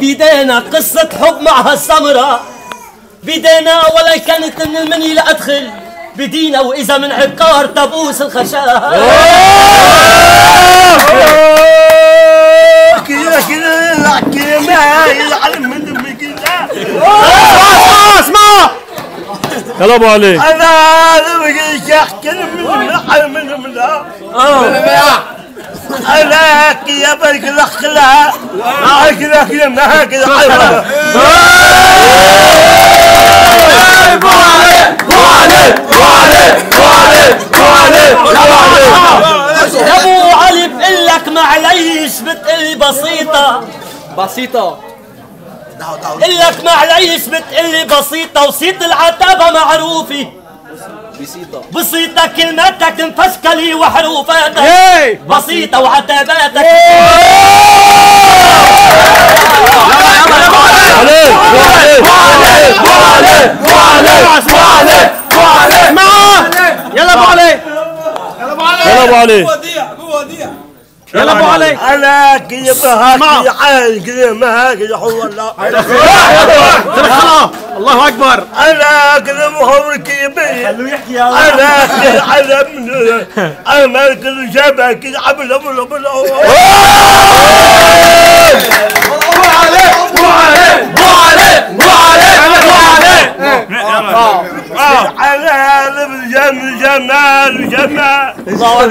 بيدينا قصة حب مع هالسمرة، بيدينا ولا كانت من المني لأدخل بدينا، وإذا من عبقار تبوس الخشاء. كذا ما يلعن من دمي كذا. اسمع يلا ابو علي. انا بقي شيخ كلم من ذا. انا يا برك الاخلاق كذا ما كذا. يا ابو علي بقول لك معليش بتقلي بسيطة بقول لك معليش بتقلي بسيطة، وصيت العتابة معروفة بسيطة كلماتك مفشكلي وحروفاتك بسيطة وعتاباتك. يلا ابو علي يلا ابو علي يلا ابو علي. انا كذا هاك عايز كذا ما كذا هو الله. الله اكبر. انا كذا مهور كذا خلوه يحكي. انا كذا علم انا كذا شبه كذا عبل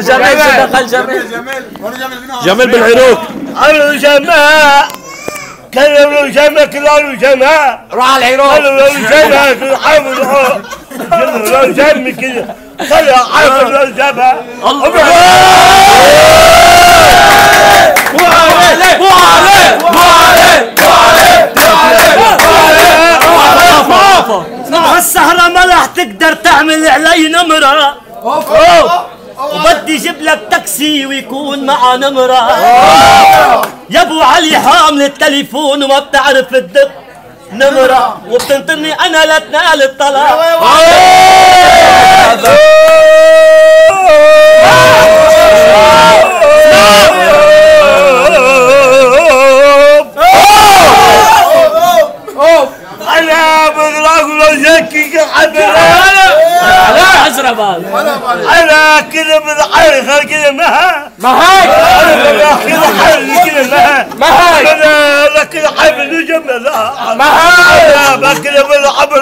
جمال جمال بالعروق. انا جمال كلموا جمال كلموا جمال روح على العراق. كلموا جمال كل حامل كلموا جمال كذا خلي حامل الجمال. هالسهرة ما رح تقدر تعمل علي نمرة، وبدي جيب لك تاكسي ويكون معه نمرة. يا ابو علي حامل التليفون وما بتعرف تدق نمرة، وبتنطرني انا لتنال الطلاق. انا بغرق لو زكي انا كذا بالحرخه كذا ما هيك كذا حرخه كذا ما هيك انا كذا حبل جمل ما هيك كذا بالحبل